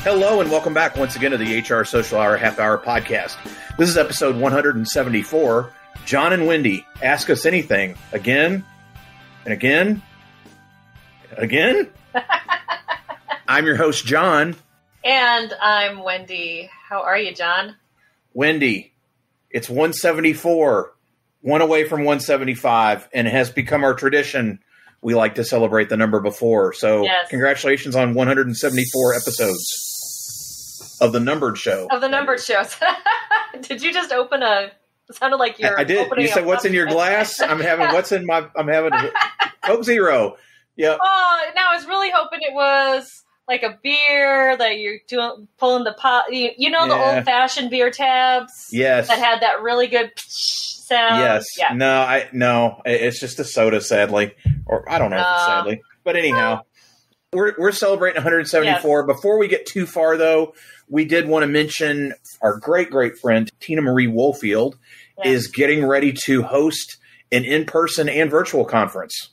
Hello and welcome back once again to the HR Social Hour Half Hour Podcast. This is episode 174. John and Wendy, ask us anything. Again and again and again. I'm your host, John. And I'm Wendy. How are you, John? Wendy, it's 174, one away from 175, and it has become our tradition. We like to celebrate the number before. So yes. Congratulations on 174 episodes of the numbered show. Of the numbered shows. Did you just open a... It sounded like you're... I did. You said, what's in your glass? I'm having Coke Zero. Yep. Oh, now I was really hoping it was like a beer that you're pulling the pot. You know, the old-fashioned beer tabs? Yes. That had that really good sound? Yes. Yeah. No, it's just a soda, sadly. Or I don't know if it's sadly. But anyhow, we're celebrating 174. Yes. Before we get too far, though, we did want to mention our great, great friend, Tina Marie Woolfield, is getting ready to host an in-person and virtual conference.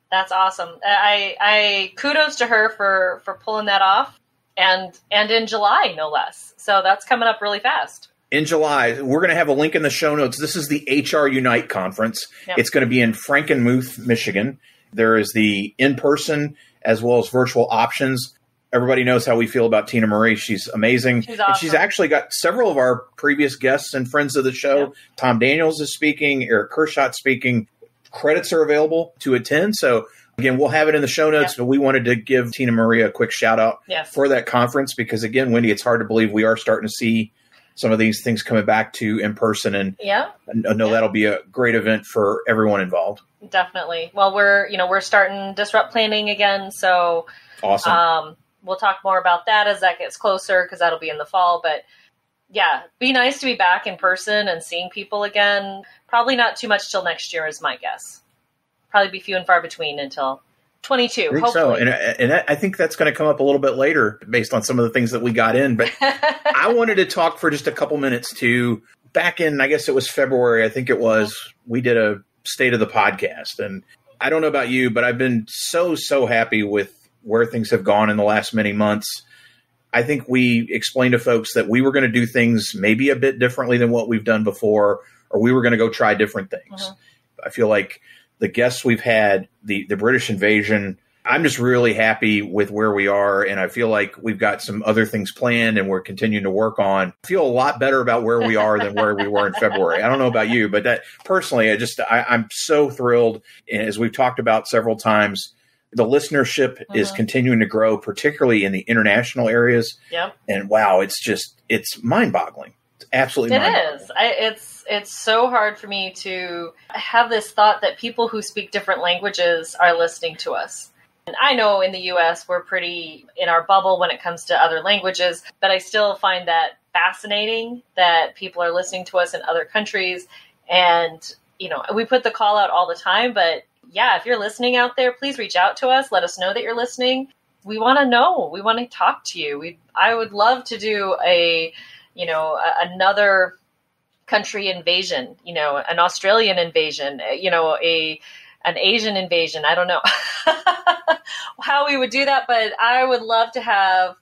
That's awesome. I kudos to her for pulling that off, and in July, no less. So that's coming up really fast. In July, we're going to have a link in the show notes. This is the HR Unite conference. Yep. It's going to be in Frankenmuth, Michigan. There is the in-person as well as virtual options. Everybody knows how we feel about Tina Marie. She's amazing. She's awesome. And she's actually got several of our previous guests and friends of the show. Yep. Tom Daniels is speaking. Eric Kershot speaking. Credits are available to attend. So, again, we'll have it in the show notes, but we wanted to give Tina Marie a quick shout-out for that conference because, again, Wendy, it's hard to believe we are starting to see some of these things coming back to in person. And I know that'll be a great event for everyone involved. Definitely. Well, we're starting Disrupt planning again. So awesome. We'll talk more about that as that gets closer because that'll be in the fall. But yeah, be nice to be back in person and seeing people again. Probably not too much till next year is my guess. Probably be few and far between until 22. I think hopefully. So. And I think that's going to come up a little bit later based on some of the things that we got in. But I wanted to talk for just a couple minutes to back in, I guess it was February. I think it was, we did a state of the podcast. And I don't know about you, but I've been so happy with where things have gone in the last many months. I think we explained to folks that we were going to do things maybe a bit differently than what we've done before, or we were going to go try different things. Mm-hmm. I feel like the guests we've had, the British invasion, I'm just really happy with where we are. And I feel like we've got some other things planned and we're continuing to work on. I feel a lot better about where we are than where we were in February. I don't know about you, but that personally, I'm so thrilled. And as we've talked about several times, the listenership is continuing to grow, particularly in the international areas. Yep. And wow, it's mind-boggling. It's absolutely mind-boggling. It is. It's so hard for me to have this thought that people who speak different languages are listening to us. And I know in the U.S. we're pretty in our bubble when it comes to other languages, but I still find that fascinating that people are listening to us in other countries. And, we put the call out all the time, but yeah, if you're listening out there, please reach out to us. Let us know that you're listening. We want to know. We want to talk to you. I would love to do another country invasion, an Australian invasion, an Asian invasion. I don't know how we would do that, but I would love to have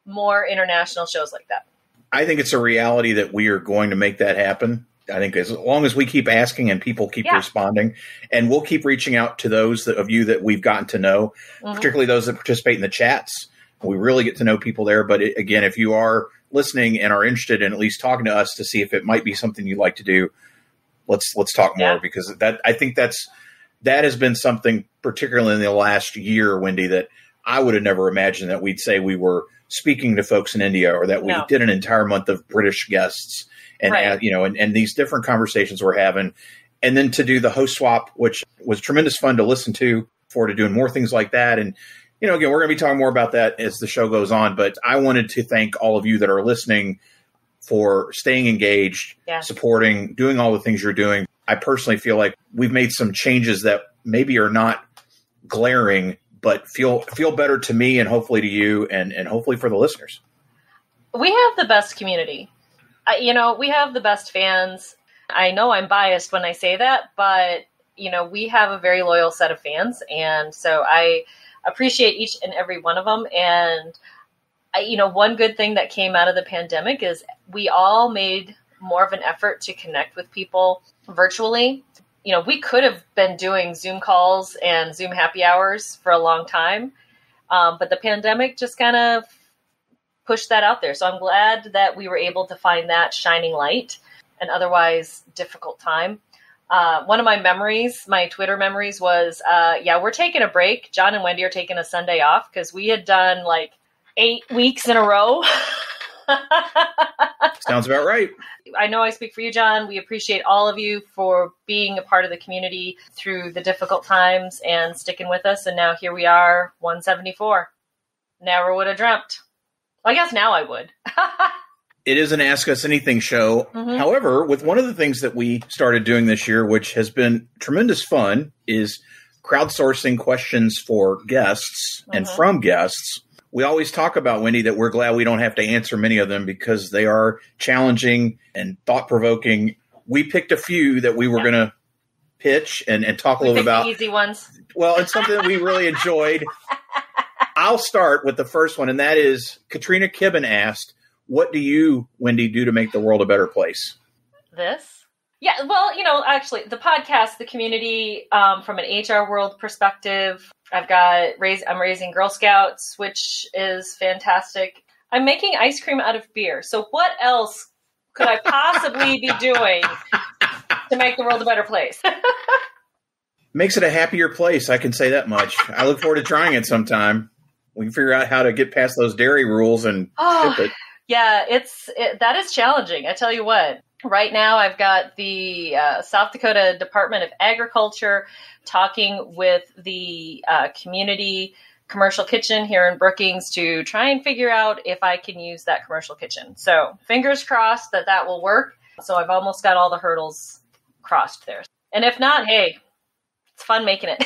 more international shows like that. I think it's a reality that we are going to make that happen. I think as long as we keep asking and people keep responding, and we'll keep reaching out to those of you that we've gotten to know, particularly those that participate in the chats. We really get to know people there. But again, if you are listening and are interested in at least talking to us to see if it might be something you'd like to do, let's talk more because I think that has been something, particularly in the last year, Wendy, that I would have never imagined that we'd say we were speaking to folks in India or that we did an entire month of British guests. And, and these different conversations we're having. And then to do the host swap, which was tremendous fun to listen to, forward to doing more things like that. And, again, we're going to be talking more about that as the show goes on. But I wanted to thank all of you that are listening for staying engaged, supporting, doing all the things you're doing. I personally feel like we've made some changes that maybe are not glaring, but feel better to me and hopefully to you and hopefully for the listeners. We have the best community. We have the best fans. I know I'm biased when I say that, but, we have a very loyal set of fans. And so I appreciate each and every one of them. And one good thing that came out of the pandemic is we all made more of an effort to connect with people virtually. We could have been doing Zoom calls and Zoom happy hours for a long time, but the pandemic just kind of pushed that out there. So I'm glad that we were able to find that shining light an otherwise difficult time. One of my memories, my Twitter memories was, we're taking a break. John and Wendy are taking a Sunday off because we had done like 8 weeks in a row. Sounds about right. I know I speak for you, John. We appreciate all of you for being a part of the community through the difficult times and sticking with us. And now here we are, 174. Never would have dreamt. Well, I guess now I would. It is an Ask Us Anything show. Mm-hmm. However, with one of the things that we started doing this year, which has been tremendous fun, is crowdsourcing questions for guests and from guests. We always talk about, Wendy, that we're glad we don't have to answer many of them because they are challenging and thought-provoking. We picked a few that we were going to pitch and talk a little bit about. The easy ones. Well, it's something that we really enjoyed. I'll start with the first one, and that is Katrina Kibben asked, what do you, Wendy, do to make the world a better place? This? Yeah, well, actually, the podcast, the community, from an HR world perspective, I'm raising Girl Scouts, which is fantastic. I'm making ice cream out of beer. So what else could I possibly be doing to make the world a better place? Makes it a happier place, I can say that much. I look forward to trying it sometime. We can figure out how to get past those dairy rules and ship it. Yeah, that is challenging. I tell you what. Right now, I've got the South Dakota Department of Agriculture talking with the community commercial kitchen here in Brookings to try and figure out if I can use that commercial kitchen. So fingers crossed that will work. So I've almost got all the hurdles crossed there. And if not, hey, it's fun making it.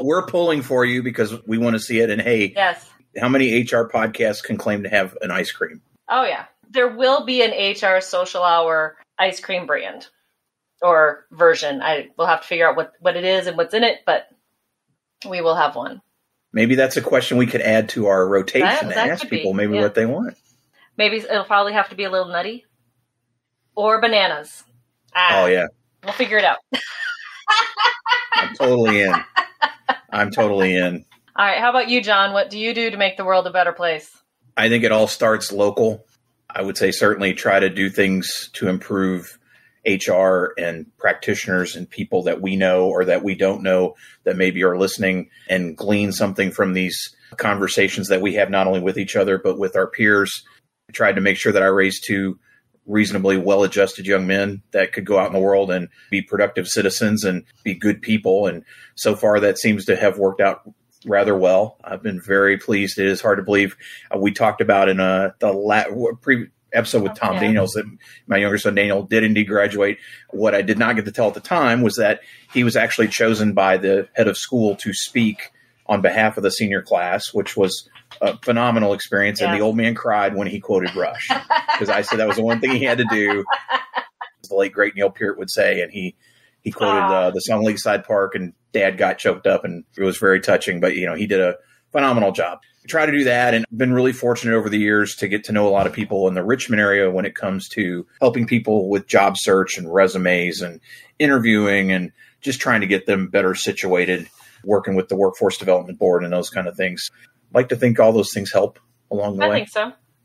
We're pulling for you because we want to see it. And hey, yes. How many HR podcasts can claim to have an ice cream? Oh, yeah. There will be an HR social hour ice cream brand or version. I will have to figure out what it is and what's in it, but we will have one. Maybe that's a question we could add to our rotation and ask people maybe what they want. Maybe it'll probably have to be a little nutty or bananas. Oh, yeah. We'll figure it out. I'm totally in. All right. How about you, John? What do you do to make the world a better place? I think it all starts local. I would say certainly try to do things to improve HR and practitioners and people that we know or that we don't know that maybe are listening and glean something from these conversations that we have not only with each other, but with our peers. I tried to make sure that I raised two reasonably well-adjusted young men that could go out in the world and be productive citizens and be good people. And so far that seems to have worked out rather well. I've been very pleased. It is hard to believe. We talked about in the episode with Tom Daniels that my younger son Daniel did indeed graduate. What I did not get to tell at the time was that he was actually chosen by the head of school to speak on behalf of the senior class, which was a phenomenal experience. Yeah. And the old man cried when he quoted Rush because I said that was the one thing he had to do. The late great Neil Peart would say, and he quoted the song Lakeside Park, and Dad got choked up, and it was very touching. But he did a phenomenal job. I try to do that, and been really fortunate over the years to get to know a lot of people in the Richmond area when it comes to helping people with job search and resumes and interviewing and just trying to get them better situated, working with the Workforce Development Board and those kind of things. I'd like to think all those things help along the way.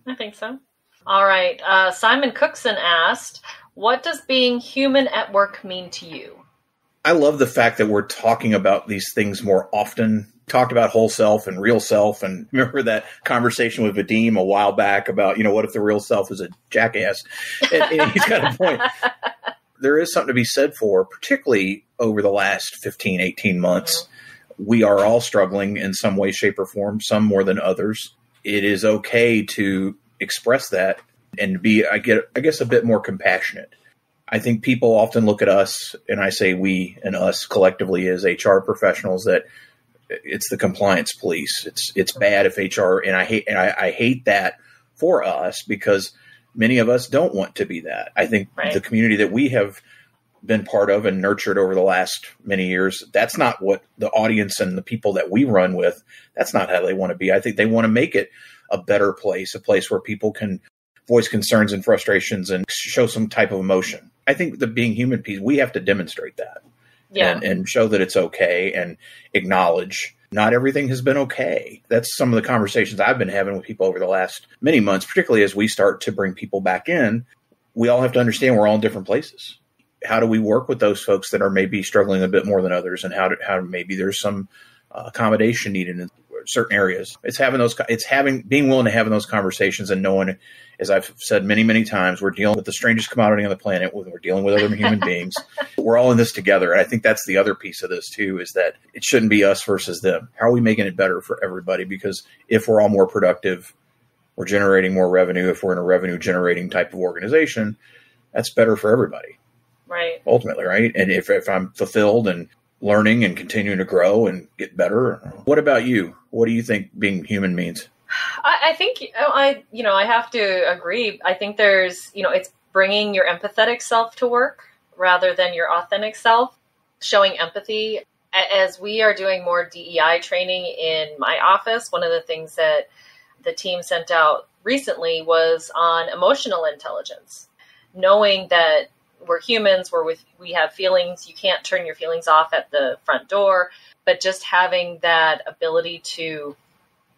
I think so. All right. Simon Cookson asked, what does being human at work mean to you? I love the fact that we're talking about these things more often. Talked about whole self and real self. And remember that conversation with Vadim a while back about, what if the real self is a jackass? And he's got a point. There is something to be said for, particularly over the last 15, 18 months. We are all struggling in some way, shape, or form, some more than others. It is okay to express that and be, I guess, a bit more compassionate. I think people often look at us, and I say we and us collectively as HR professionals, that it's the compliance police. It's bad if HR, and I hate that for us because many of us don't want to be that. I think the community that we have been part of and nurtured over the last many years, that's not what the audience and the people that we run with, that's not how they want to be. I think they want to make it a better place, a place where people can voice concerns and frustrations and show some type of emotion. I think the being human piece, we have to demonstrate that and show that it's okay and acknowledge not everything has been okay. That's some of the conversations I've been having with people over the last many months, particularly as we start to bring people back in. We all have to understand we're all in different places. How do we work with those folks that are maybe struggling a bit more than others, and how maybe there's some accommodation needed in certain areas? Being willing to have those conversations and knowing, as I've said many, many times, we're dealing with the strangest commodity on the planet. We're dealing with other human beings. We're all in this together. And I think that's the other piece of this too, is that it shouldn't be us versus them. How are we making it better for everybody? Because if we're all more productive, we're generating more revenue. If we're in a revenue generating type of organization, that's better for everybody. Right. Ultimately, right? And if I'm fulfilled and learning and continuing to grow and get better. What about you? What do you think being human means? I think I have to agree. I think there's, it's bringing your empathetic self to work rather than your authentic self, showing empathy. As we are doing more DEI training in my office, one of the things that the team sent out recently was on emotional intelligence, knowing that we're humans, we have feelings. You can't turn your feelings off at the front door, but just having that ability to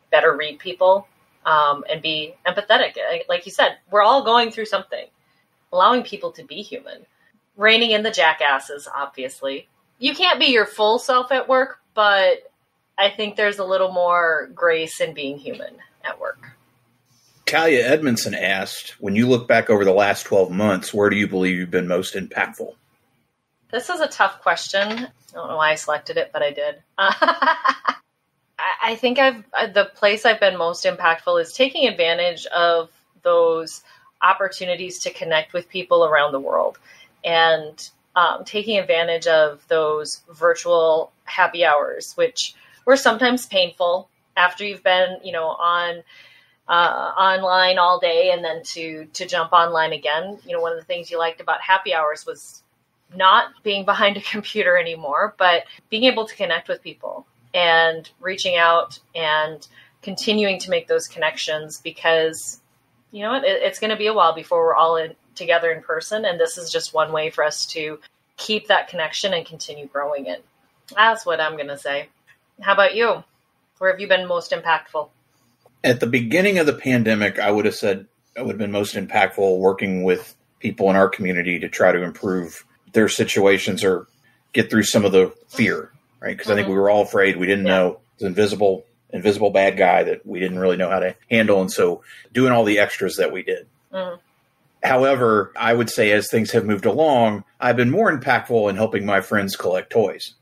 better read people and be empathetic. Like you said, we're all going through something. Allowing people to be human. Reining in the jackasses, obviously. You can't be your full self at work, but I think there's a little more grace in being human at work. Talia Edmondson asked, when you look back over the last 12 months, where do you believe you've been most impactful? This is a tough question. I don't know why I selected it, but I did. I think the place I've been most impactful is taking advantage of those opportunities to connect with people around the world, and taking advantage of those virtual happy hours, which were sometimes painful after you've been, on online all day, and then to jump online again. One of the things you liked about happy hours was not being behind a computer anymore, but being able to connect with people and reaching out and continuing to make those connections, because it's going to be a while before we're all together in person. And this is just one way for us to keep that connection and continue growing it. That's what I'm going to say. How about you? Where have you been most impactful? At the beginning of the pandemic, I would have said I would have been most impactful working with people in our community to try to improve their situations or get through some of the fear, right? Because I think we were all afraid. We didn't know the invisible bad guy that we didn't really know how to handle. And so doing all the extras that we did. However, I would say as things have moved along, I've been more impactful in helping my friends collect toys.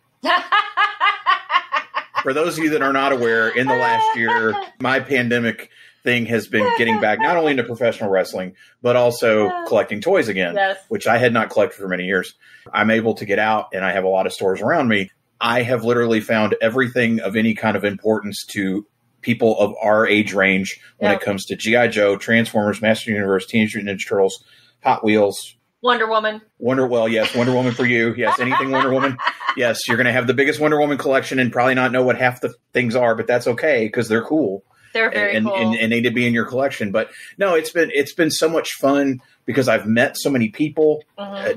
For those of you that are not aware, in the last year, my pandemic thing has been getting back not only into professional wrestling, but also collecting toys again, which I had not collected for many years. I'm able to get out, and I have a lot of stores around me. I have literally found everything of any kind of importance to people of our age range when it comes to G.I. Joe, Transformers, Master Universe, Teenage Mutant Ninja Turtles, Hot Wheels. Wonder Woman. Wonder Woman for you. Yes, anything Wonder Woman. Yes, you're going to have the biggest Wonder Woman collection and probably not know what half the things are, but that's okay because they're cool. They're very cool. And they need to be in your collection. But no, it's been so much fun because I've met so many people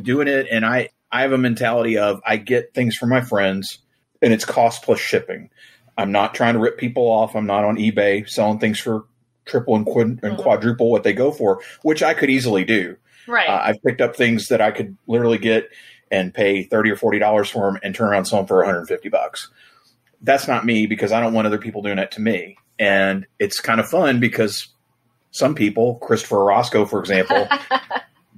doing it, and I have a mentality of I get things from my friends, and it's cost plus shipping. I'm not trying to rip people off. I'm not on eBay selling things for triple and quadruple what they go for, which I could easily do. Right. I've picked up things that I could literally get and pay $30 or $40 for them and turn around and sell them for $150. That's not me because I don't want other people doing that to me. And it's kind of fun because some people, Christopher Orozco, for example,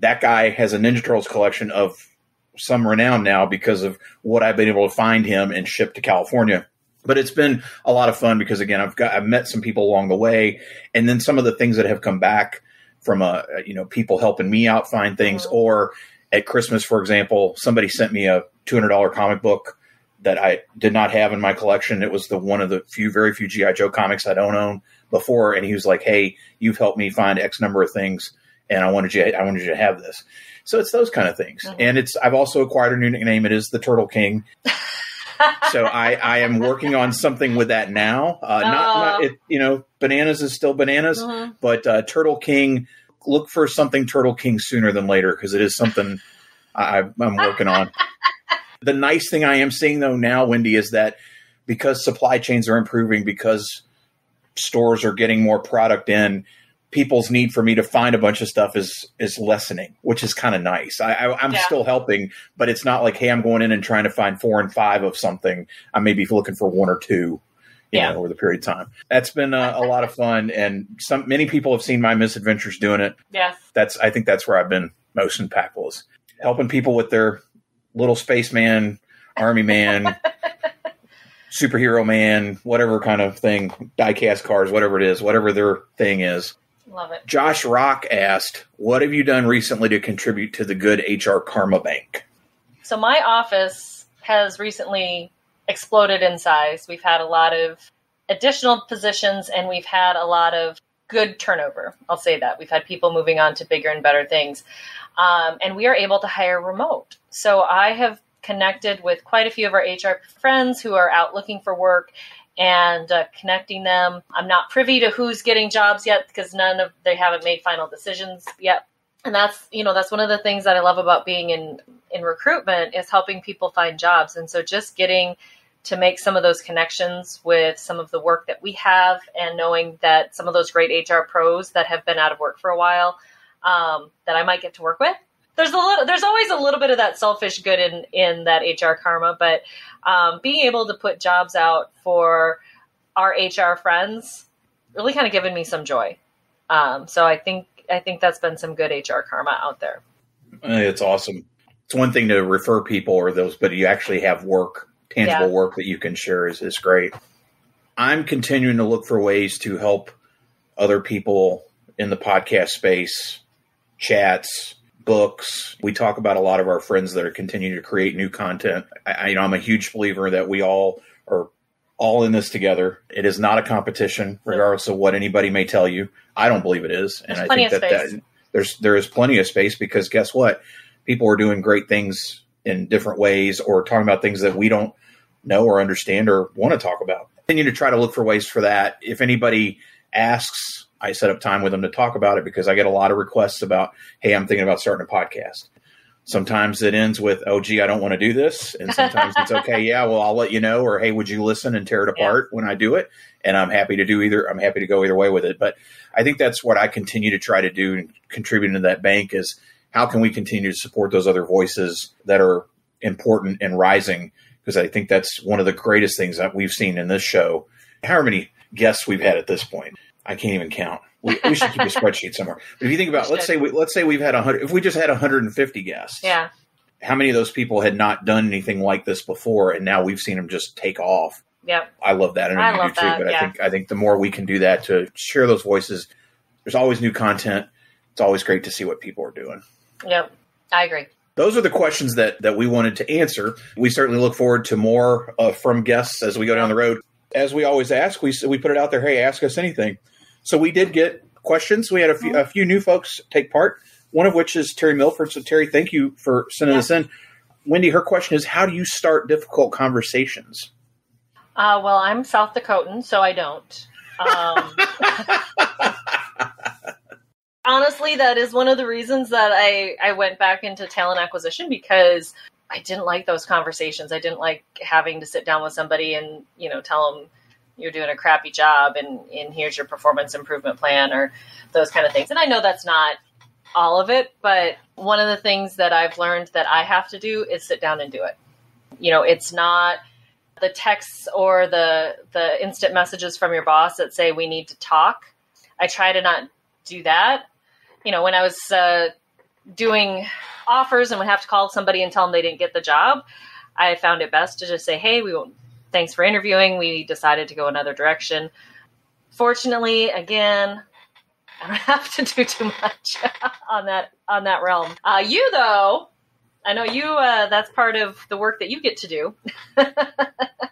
that guy has a Ninja Turtles collection of some renown now because of what I've been able to find him and ship to California. But it's been a lot of fun because, again, I've met some people along the way. And then some of the things that have come back from people helping me out find things, or at Christmas, for example, somebody sent me a $200 comic book that I did not have in my collection. It was one of the very few G.I. Joe comics I don't own before. And he was like, hey, you've helped me find X number of things. and I wanted you to have this. So it's those kind of things. And I've also acquired a new nickname. It is the Turtle King. So I am working on something with that now. Bananas is still bananas, but Turtle King, look for something Turtle King sooner than later, because it is something I'm working on. The nice thing I am seeing, though, now, Wendy, is that because supply chains are improving, because stores are getting more product in, people's need for me to find a bunch of stuff is lessening, which is kind of nice. I'm still helping, but it's not like, hey, I'm going in and trying to find 4 and 5 of something. I may be looking for 1 or 2, over the period of time. That's been a lot of fun, and many people have seen my misadventures doing it. Yes, I think that's where I've been most impactful, is helping people with their little spaceman, army man, superhero man, whatever kind of thing, die-cast cars, whatever it is, whatever their thing is. Love it. Josh Rock asked, what have you done recently to contribute to the good HR Karma Bank? So my office has recently exploded in size. We've had a lot of additional positions, and we've had a lot of good turnover. I'll say that. We've had people moving on to bigger and better things. And we are able to hire remote. So I have connected with quite a few of our HR friends who are out looking for work, and connecting them. I'm not privy to who's getting jobs yet, because they haven't made final decisions yet. And that's one of the things that I love about being in recruitment, is helping people find jobs. And so just getting to make some of those connections with some of the work that we have, and knowing that some of those great HR pros that have been out of work for a while, that I might get to work with. There's always a little bit of that selfish good in that HR karma, but being able to put jobs out for our HR friends really kind of given me some joy. So I think that's been some good HR karma out there. It's awesome. It's one thing to refer people or those, but you actually have work, tangible work that you can share is great. I'm continuing to look for ways to help other people in the podcast space, chats, books. We talk about a lot of our friends that are continuing to create new content. I'm a huge believer that we all are all in this together. It is not a competition, regardless of what anybody may tell you. I don't believe it is. And I think that there is plenty of space, because guess what? People are doing great things in different ways, or talking about things that we don't know or understand or want to talk about. Continue to try to look for ways for that. If anybody asks, I set up time with them to talk about it, because I get a lot of requests about, hey, I'm thinking about starting a podcast. Sometimes it ends with, oh, gee, I don't want to do this. And sometimes it's okay. Yeah, well, I'll let you know. Or, hey, would you listen and tear it apart when I do it? And I'm happy to do either. I'm happy to go either way with it. But I think that's what I continue to try to do, and contribute to that bank, is how can we continue to support those other voices that are important and rising? Because I think that's one of the greatest things that we've seen in this show. How many guests we've had at this point? I can't even count. We should keep a spreadsheet somewhere. But if you think about, let's say we've had 100. If we just had 150 guests, how many of those people had not done anything like this before, and now we've seen them just take off? Yep. I love that, and I do too. But I think the more we can do that to share those voices, there's always new content. It's always great to see what people are doing. Yep, I agree. Those are the questions that we wanted to answer. We certainly look forward to more from guests as we go down the road. As we always ask, we put it out there. Hey, ask us anything. So we did get questions. We had a few new folks take part, one of which is Terry Milford. So Terry, thank you for sending this in. Wendy, her question is, how do you start difficult conversations? Well, I'm South Dakotan, so I don't. Honestly, that is one of the reasons that I went back into talent acquisition, because I didn't like those conversations. I didn't like having to sit down with somebody and, tell them you're doing a crappy job and here's your performance improvement plan, or those kind of things. And I know that's not all of it, but one of the things that I've learned that I have to do is sit down and do it. It's not the texts or the instant messages from your boss that say we need to talk. I try to not do that. When I was doing offers and would have to call somebody and tell them they didn't get the job, I found it best to just say, hey, thanks for interviewing. We decided to go another direction. Fortunately, again, I don't have to do too much on that realm. You, though, I know you, that's part of the work that you get to do.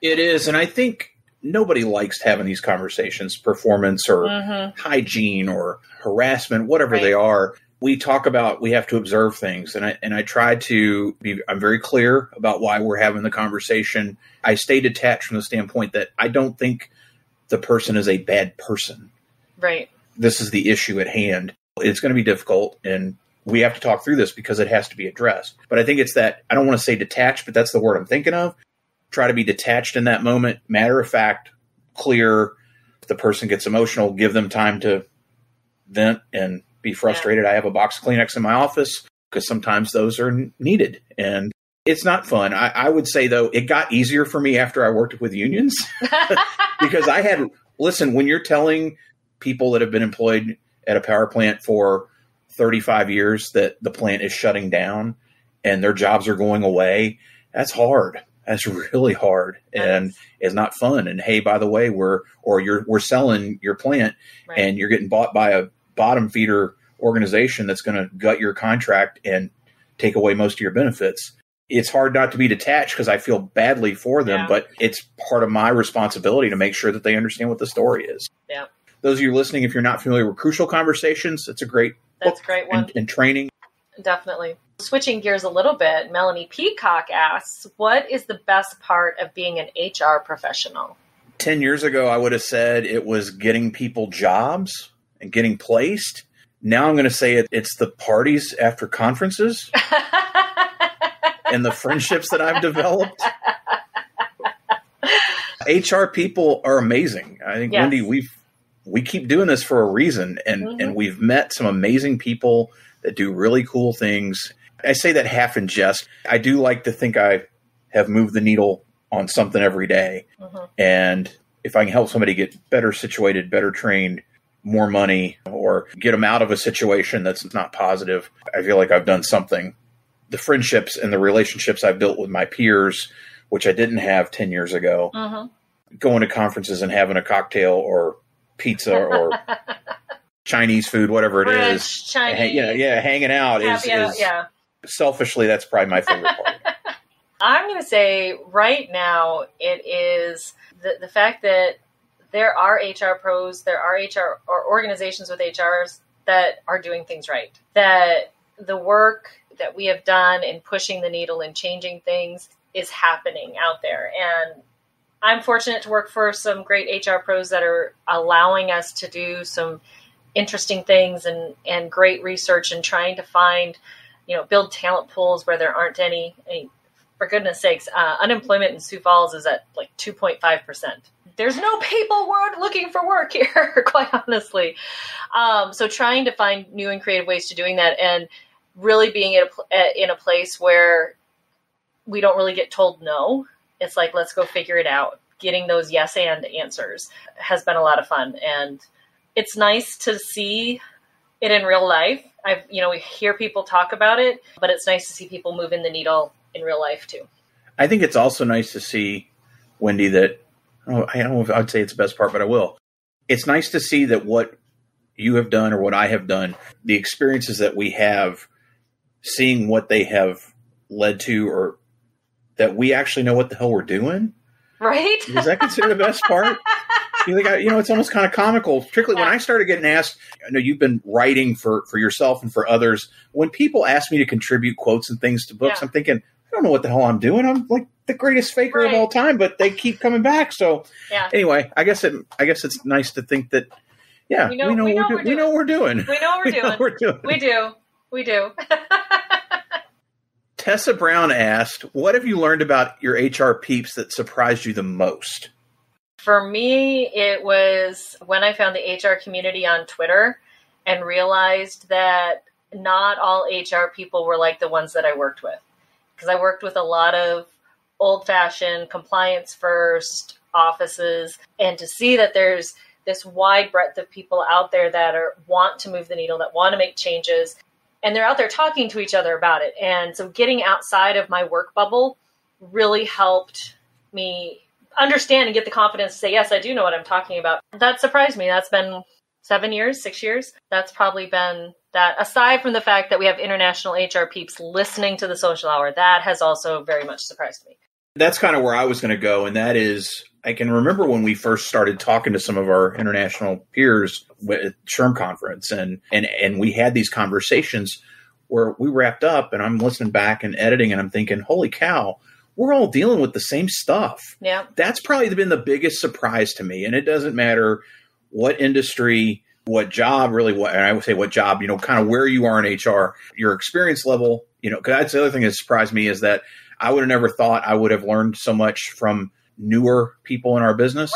It is. And I think nobody likes having these conversations, performance or hygiene or harassment, whatever they are. we talk about we have to observe things, and I try to be. I'm very clear about why we're having the conversation. I stay detached from the standpoint that I don't think the person is a bad person. Right. This is the issue at hand. It's going to be difficult, and we have to talk through this because it has to be addressed. But I think it's that, I don't want to say detached, but that's the word I'm thinking of. Try to be detached in that moment. Matter of fact, clear. If the person gets emotional, give them time to vent and be frustrated. I have a box of Kleenex in my office because sometimes those are needed. And it's not fun. I would say, though, it got easier for me after I worked with unions because listen, when you're telling people that have been employed at a power plant for 35 years that the plant is shutting down and their jobs are going away, that's hard. That's really hard and it's not fun. And hey, by the way, we're selling your plant and you're getting bought by a bottom feeder organization that's going to gut your contract and take away most of your benefits. It's hard not to be detached because I feel badly for them, but it's part of my responsibility to make sure that they understand what the story is. Yeah. Those of you listening, if you're not familiar with Crucial Conversations, it's a great book one. And training. Definitely. Switching gears a little bit, Melanie Peacock asks, what is the best part of being an HR professional? 10 years ago, I would have said it was getting people jobs and getting placed. Now I'm going to say it's the parties after conferences and the friendships that I've developed. HR people are amazing. I think, Wendy, we keep doing this for a reason, and we've met some amazing people that do really cool things. I say that half in jest. I do like to think I have moved the needle on something every day. And if I can help somebody get better situated, better trained, more money, or get them out of a situation that's not positive, I feel like I've done something. The friendships and the relationships I built with my peers, which I didn't have 10 years ago, going to conferences and having a cocktail or pizza or Chinese food, whatever it is. Chinese. Hanging out is selfishly, that's probably my favorite part. I'm going to say right now it is the fact that there are HR pros, there are HR or organizations with HRs that are doing things right. That the work that we have done in pushing the needle and changing things is happening out there. And I'm fortunate to work for some great HR pros that are allowing us to do some interesting things and great research and trying to find, build talent pools where there aren't any. I mean, for goodness sakes, unemployment in Sioux Falls is at like 2.5%. There's no people looking for work here, quite honestly. So trying to find new and creative ways to doing that and really being in a place where we don't really get told no. It's like, let's go figure it out. Getting those yes and answers has been a lot of fun. And it's nice to see it in real life. We hear people talk about it, but it's nice to see people moving the needle in real life too. I think it's also nice to see, Wendy, that, I don't know if I'd say it's the best part, but I will. It's nice to see that what you have done or what I have done, the experiences that we have, seeing what they have led to, or that we actually know what the hell we're doing. Right? Is that considered the best part? It's almost kind of comical, particularly when I started getting asked. I know you've been writing for yourself and for others. When people ask me to contribute quotes and things to books, I'm thinking, I don't know what the hell I'm doing. I'm like the greatest faker of all time, but they keep coming back. So anyway, I guess it's nice to think that, we know what we're doing. We do. Tessa Brown asked, what have you learned about your HR peeps that surprised you the most? For me, it was when I found the HR community on Twitter and realized that not all HR people were like the ones that I worked with. Because I worked with a lot of old-fashioned, compliance-first offices. And to see that there's this wide breadth of people out there that want to move the needle, that want to make changes, and they're out there talking to each other about it. And so getting outside of my work bubble really helped me understand and get the confidence to say, yes, I do know what I'm talking about. That surprised me. That's been 6 years. That's probably been that. Aside from the fact that we have international HR peeps listening to the social hour, that has also very much surprised me. That's kind of where I was going to go. And that is, I can remember when we first started talking to some of our international peers at SHRM conference and we had these conversations where we wrapped up and I'm listening back and editing and I'm thinking, holy cow, we're all dealing with the same stuff. Yeah. That's probably been the biggest surprise to me. And it doesn't matter what industry, what job, really, and I would say what job, kind of where you are in HR, your experience level, because that's the other thing that surprised me is that I would have never thought I would have learned so much from newer people in our business,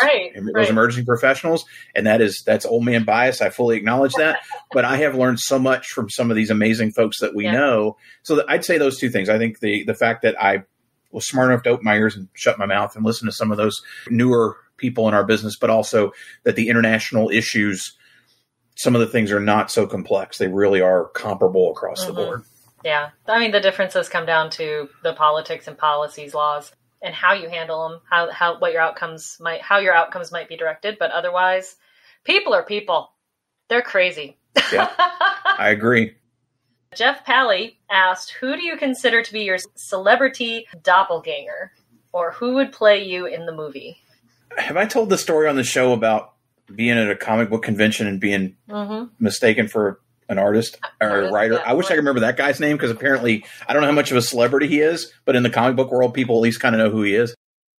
those emerging professionals. And that's old man bias. I fully acknowledge that, but I have learned so much from some of these amazing folks that we know. So I'd say those two things. I think the fact that I was smart enough to open my ears and shut my mouth and listen to some of those newer people in our business, but also that the international issues, some of the things are not so complex. They really are comparable across the board. Yeah. I mean, the differences come down to the politics and policies, laws, and how you handle them, how your outcomes might be directed. But otherwise, people are people. They're crazy. Yeah, I agree. Jeff Pally asked, who do you consider to be your celebrity doppelganger? Or who would play you in the movie? Have I told the story on the show about being at a comic book convention and being mistaken for an artist or a writer? I wish I could remember that guy's name because apparently I don't know how much of a celebrity he is, but in the comic book world, people at least kind of know who he is.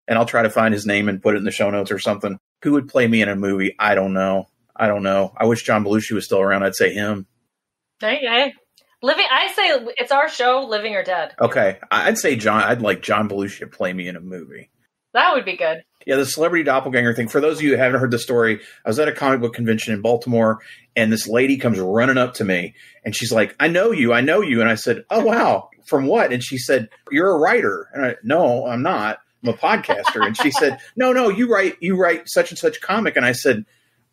And I'll try to find his name and put it in the show notes or something. Who would play me in a movie? I don't know. I wish John Belushi was still around. I'd say him. Hey. I say it's our show, living or dead. Okay. I'd say I'd like John Belushi to play me in a movie. That would be good. Yeah, the celebrity doppelganger thing. For those of you who haven't heard the story, I was at a comic book convention in Baltimore, and this lady comes running up to me, and she's like, I know you. And I said, oh, wow. From what? And she said, you're a writer. And no, I'm not. I'm a podcaster. And she said, no, you write such and such comic. And I said,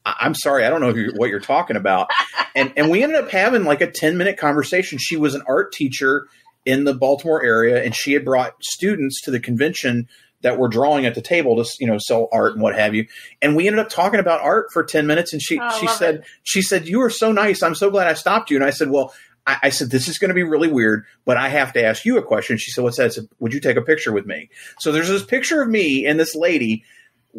I'm sorry, I don't know what you're talking about. And we ended up having like a 10-minute conversation. She was an art teacher in the Baltimore area, and she had brought students to the convention that were drawing at the table to, sell art and what have you. And we ended up talking about art for 10 minutes. And she said, you were so nice. I'm so glad I stopped you. And I said, well, I said, this is going to be really weird, but I have to ask you a question. She said, what's that? I said, would you take a picture with me? So there's this picture of me and this lady.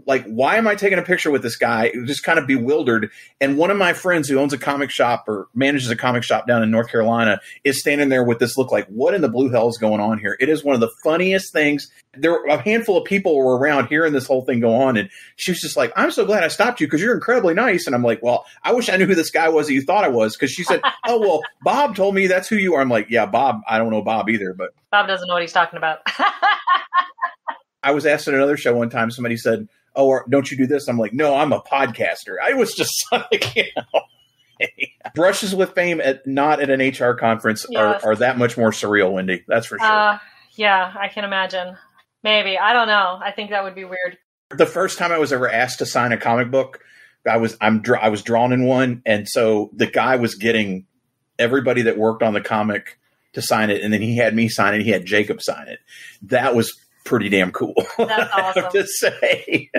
Like, why am I taking a picture with this guy? Just kind of bewildered. And one of my friends who owns a comic shop or manages a comic shop down in North Carolina is standing there with this look like, what in the blue hell is going on here? It is one of the funniest things. There were a handful of people were around hearing this whole thing go on. And she was just like, I'm so glad I stopped you because you're incredibly nice. And I'm like, well, I wish I knew who this guy was that you thought I was. Because she said, oh, well, Bob told me that's who you are. I'm like, yeah, Bob. I don't know Bob either. But Bob doesn't know what he's talking about. I was asked at another show one time, somebody said, oh, or don't you do this? I'm like, no, I'm a podcaster. I was just like, brushes with fame not at an HR conference are that much more surreal, Wendy. That's for sure. Yeah, I can imagine. Maybe. I don't know. I think that would be weird. The first time I was ever asked to sign a comic book, I was drawn in one. And so the guy was getting everybody that worked on the comic to sign it. And then he had me sign it. He had Jacob sign it. That was pretty damn cool. That's awesome. I have to say.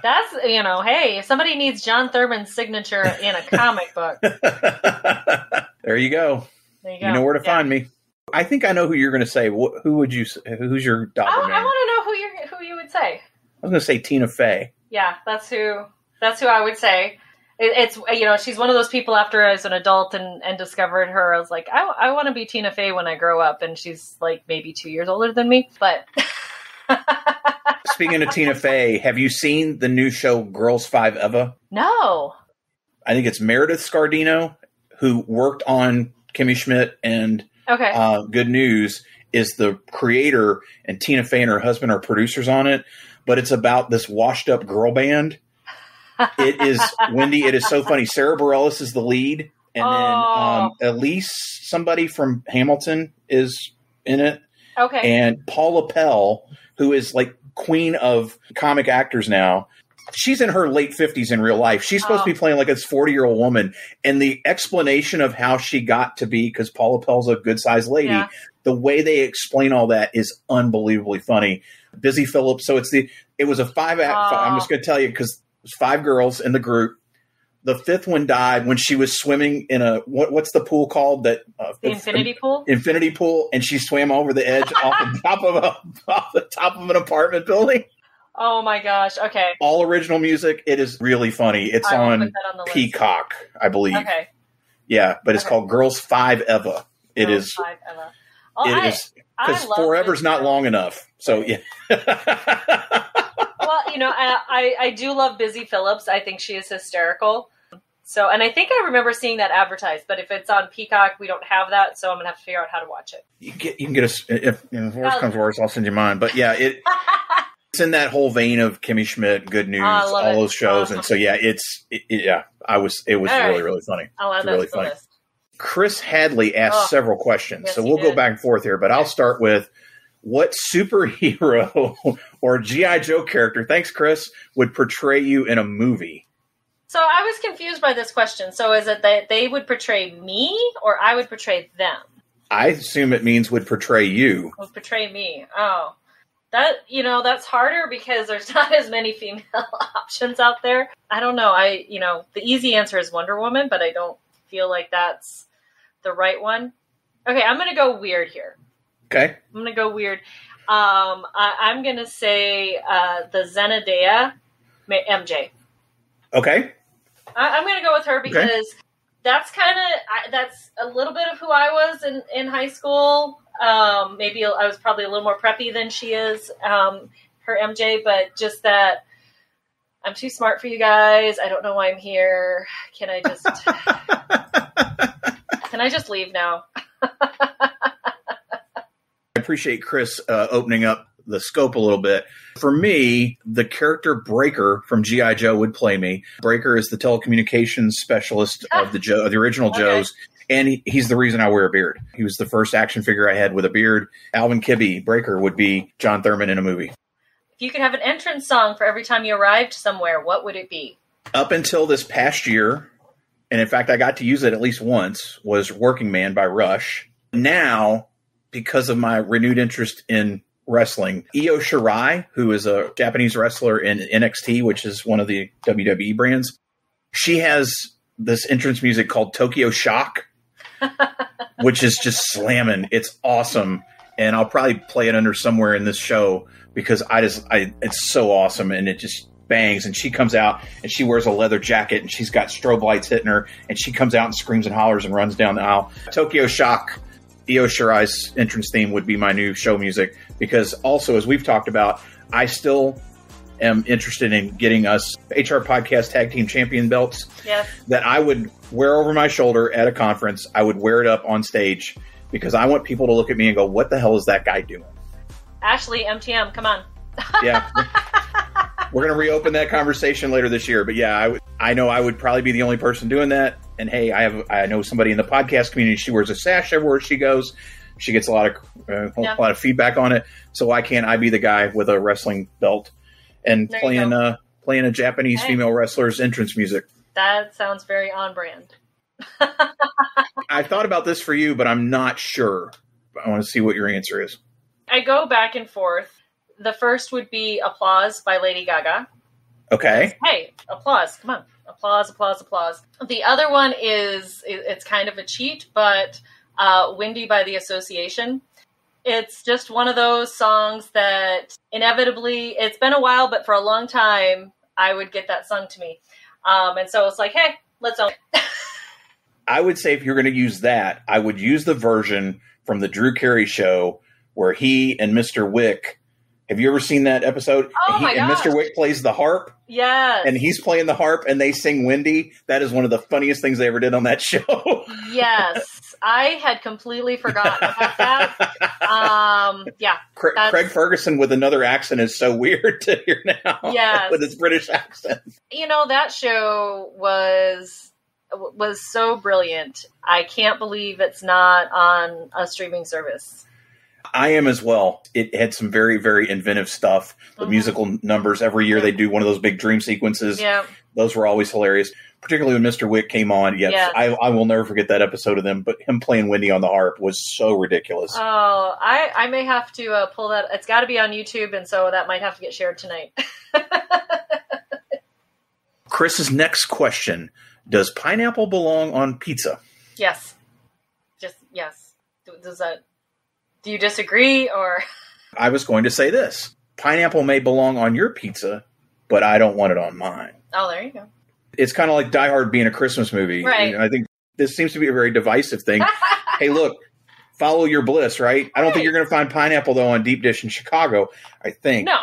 That's, hey, if somebody needs John Thurman's signature in a comic book. There you go. You know where to find me. I think I know who you're going to say. Who's your doppelganger? I want to know who you would say. I was going to say Tina Fey. Yeah, that's who I would say. It's she's one of those people after I was an adult and discovered her. I was like, I want to be Tina Fey when I grow up. And she's like maybe 2 years older than me. But speaking of Tina Fey, have you seen the new show Girls 5 Eva? No. I think it's Meredith Scardino, who worked on Kimmy Schmidt and Good News, is the creator, and Tina Fey and her husband are producers on it. But it's about this washed up girl band. It is, Wendy, it is so funny. Sarah Bareilles is the lead. And then Elise, somebody from Hamilton, is in it. Okay. And Paula Pell, who is like queen of comic actors now, she's in her late 50s in real life. She's supposed to be playing like a 40-year-old woman. And the explanation of how she got to be, because Paula Pell's a good-sized lady, the way they explain all that is unbelievably funny. Busy Phillips. So it was a 5-act. I'm just going to tell you, because it was 5 girls in the group. The fifth one died when she was swimming in a what's the pool called? The infinity pool. Infinity pool, and she swam over the edge off the top of an apartment building. Oh my gosh! Okay. All original music. It is really funny. It's on Peacock, I believe. Okay. Yeah, but it's called Girls 5 Eva. It is. 5 Eva. Well, it is because forever's not long enough. So yeah. Well, I do love Busy Phillips. I think she is hysterical. So, and I think I remember seeing that advertised, but if it's on Peacock, we don't have that, so I'm gonna have to figure out how to watch it. You can get us if worse comes worse, I'll send you mine. But yeah, it's in that whole vein of Kimmy Schmidt, Good News, all those shows, awesome. And so yeah, it was really really funny. I'll add that to the list. Chris Hadley asked several questions, yes, so we'll go back and forth here, but I'll start with what superhero or G.I. Joe character, thanks Chris, would portray you in a movie? So I was confused by this question. So is it that they would portray me or I would portray them? I assume it means would portray you. Would portray me. Oh. That's harder because there's not as many female options out there. I don't know. The easy answer is Wonder Woman, but I don't feel like that's the right one. Okay, I'm going to go weird here. Okay. I'm going to go weird. I'm going to say the Zendaya MJ. Okay. I'm going to go with her because that's a little bit of who I was in high school. Maybe I was probably a little more preppy than she is, her MJ, but just that I'm too smart for you guys. I don't know why I'm here. Can I just leave now? I appreciate Chris opening up the scope a little bit. For me, the character Breaker from G.I. Joe would play me. Breaker is the telecommunications specialist of the original Joes, and he's the reason I wear a beard. He was the first action figure I had with a beard. Alvin Kibbe, Breaker, would be John Thurman in a movie. If you could have an entrance song for every time you arrived somewhere, what would it be? Up until this past year, and in fact I got to use it at least once, was Working Man by Rush. Now, because of my renewed interest in wrestling, Io Shirai, who is a Japanese wrestler in NXT, which is one of the WWE brands, she has this entrance music called Tokyo Shock, which is just slamming. It's awesome. And I'll probably play it under somewhere in this show because it's so awesome and it just bangs. And she comes out and she wears a leather jacket and she's got strobe lights hitting her and she comes out and screams and hollers and runs down the aisle. Tokyo Shock, Io Shirai's entrance theme would be my new show music because also, as we've talked about, I still am interested in getting us HR Podcast Tag Team Champion belts that I would wear over my shoulder at a conference. I would wear it up on stage because I want people to look at me and go, what the hell is that guy doing? Ashley, MTM, come on. Yeah. We're going to reopen that conversation later this year. But yeah, I know I would probably be the only person doing that. And hey, I know somebody in the podcast community. She wears a sash everywhere she goes. She gets a lot of feedback on it. So why can't I be the guy with a wrestling belt and playing a Japanese female wrestler's entrance music? That sounds very on brand. I thought about this for you, but I'm not sure. I want to see what your answer is. I go back and forth. The first would be Applause by Lady Gaga. Okay. Hey, applause. Come on. Applause, applause, applause. The other one it's kind of a cheat, but Wendy by The Association. It's just one of those songs that inevitably, it's been a while, but for a long time, I would get that sung to me. And so it's like, hey, let's own it. I would say if you're going to use that, I would use the version from the Drew Carey show where he and Mr. Wick. Have you ever seen that episode? Oh my gosh. And Mr. Wick plays the harp. Yes. And he's playing the harp and they sing Wendy. That is one of the funniest things they ever did on that show. Yes. I had completely forgotten about that. Yeah. Craig Ferguson with another accent is so weird to hear now. Yes. With his British accent. That show was so brilliant. I can't believe it's not on a streaming service. I am as well. It had some very, very inventive stuff. The musical numbers every year they do one of those big dream sequences. Yeah. Those were always hilarious. Particularly when Mr. Wick came on. Yes. I will never forget that episode of them. But him playing Wendy on the harp was so ridiculous. Oh, I may have to pull that. It's got to be on YouTube, and so that might have to get shared tonight. Chris's next question. Does pineapple belong on pizza? Yes. Just, yes. Do you disagree, or? I was going to say this. Pineapple may belong on your pizza, but I don't want it on mine. Oh, there you go. It's kind of like Die Hard being a Christmas movie. Right. I think this seems to be a very divisive thing. Hey, look, follow your bliss, right? I don't think you're going to find pineapple, though, on deep dish in Chicago, I think. No.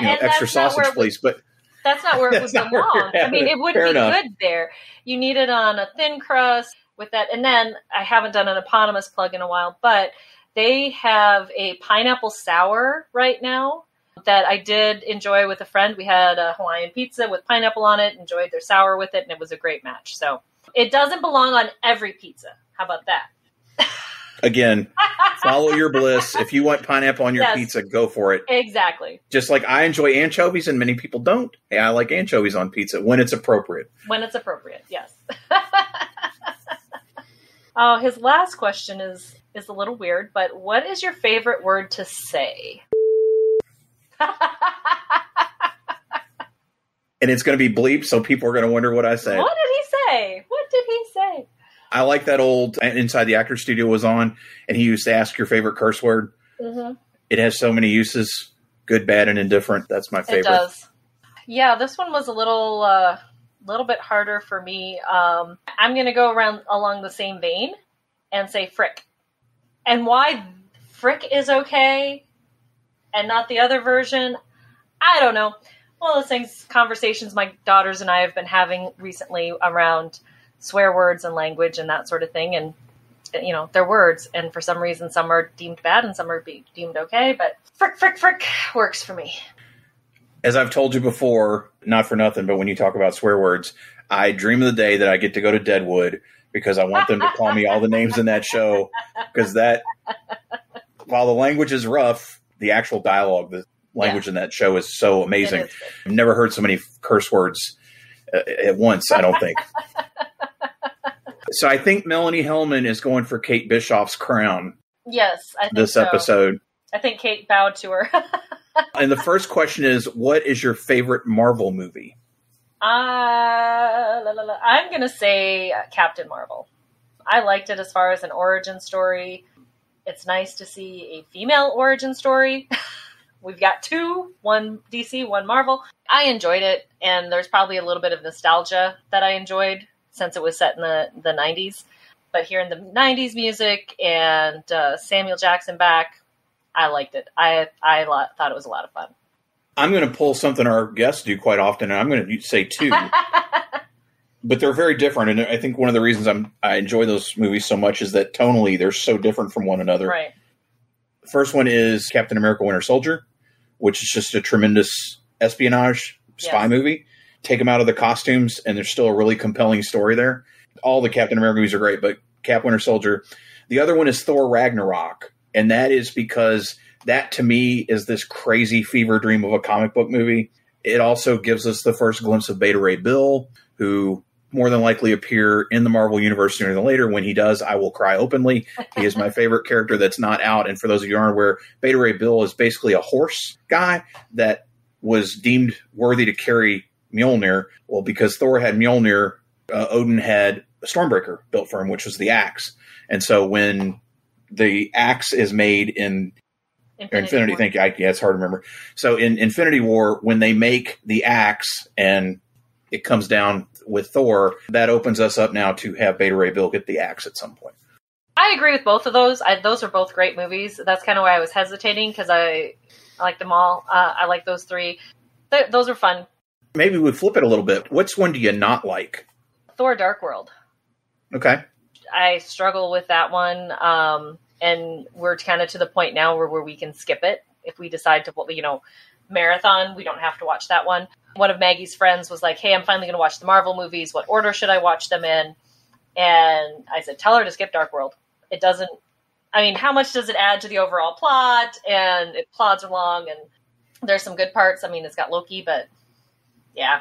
Extra sausage, please. But that's not where it would belong. I mean, it would be good there. You need it on a thin crust with that. And then I haven't done an eponymous plug in a while, but they have a pineapple sour right now that I did enjoy with a friend. We had a Hawaiian pizza with pineapple on it, enjoyed their sour with it, and it was a great match. So it doesn't belong on every pizza. How about that? Again, follow your bliss. If you want pineapple on your pizza, go for it. Exactly. Just like I enjoy anchovies and many people don't. Hey, I like anchovies on pizza when it's appropriate. When it's appropriate, yes. Oh, his last question is a little weird, but what is your favorite word to say? And it's going to be bleep, so people are going to wonder what I say. What did he say? What did he say? I like that old Inside the Actors Studio was on, and he used to ask your favorite curse word. Mm-hmm. It has so many uses, good, bad, and indifferent. That's my favorite. It does. Yeah, this one was a little bit harder for me. I'm going to go along the same vein and say frick. And why frick is okay and not the other version, I don't know. One of those things, conversations my daughters and I have been having recently around swear words and language and that sort of thing. And, they're words. And for some reason, some are deemed bad and some are deemed okay. But frick works for me. As I've told you before, not for nothing, but when you talk about swear words, I dream of the day that I get to go to Deadwood because I want them to call me all the names in that show. Because while the language is rough, the actual dialogue, the language in that show is so amazing. I've never heard so many curse words at once, I don't think. So I think Melanie Hellman is going for Kate Bischoff's crown. Yes, I think this episode. I think Kate bowed to her. And the first question is, what is your favorite Marvel movie? I'm going to say Captain Marvel. I liked it as far as an origin story. It's nice to see a female origin story. We've got two, one DC, one Marvel. I enjoyed it, and there's probably a little bit of nostalgia that I enjoyed since it was set in the 90s. But hearing the 90s music and Samuel Jackson back, I liked it. I thought it was a lot of fun. I'm going to pull something our guests do quite often, and I'm going to say two. But they're very different, and I think one of the reasons I enjoy those movies so much is that tonally they're so different from one another. Right. The first one is Captain America Winter Soldier, which is just a tremendous espionage spy movie. Take them out of the costumes, and there's still a really compelling story there. All the Captain America movies are great, but Cap Winter Soldier. The other one is Thor Ragnarok, and that is because that, to me, is this crazy fever dream of a comic book movie. It also gives us the first glimpse of Beta Ray Bill, who more than likely appear in the Marvel Universe sooner than later. When he does, I will cry openly. He is my favorite character that's not out. And for those of you who aren't aware, Beta Ray Bill is basically a horse guy that was deemed worthy to carry Mjolnir. Well, because Thor had Mjolnir, Odin had a Stormbreaker built for him, which was the axe. And so when the axe is made in Infinity, thank you. It's hard to remember. So in Infinity War, when they make the axe and it comes down with Thor, that opens us up now to have Beta Ray Bill get the axe at some point. I agree with both of those. Those are both great movies. That's kind of why I was hesitating, because I like them all. I like those three. Those are fun. Maybe we flip it a little bit. Which one do you not like? Thor Dark World. Okay. I struggle with that one. And we're kind of to the point now where we can skip it. If we decide to, marathon, we don't have to watch that one. One of Maggie's friends was like, hey, I'm finally going to watch the Marvel movies. What order should I watch them in? And I said, tell her to skip Dark World. It doesn't, how much does it add to the overall plot? And it plods along, and there's some good parts. It's got Loki, but yeah.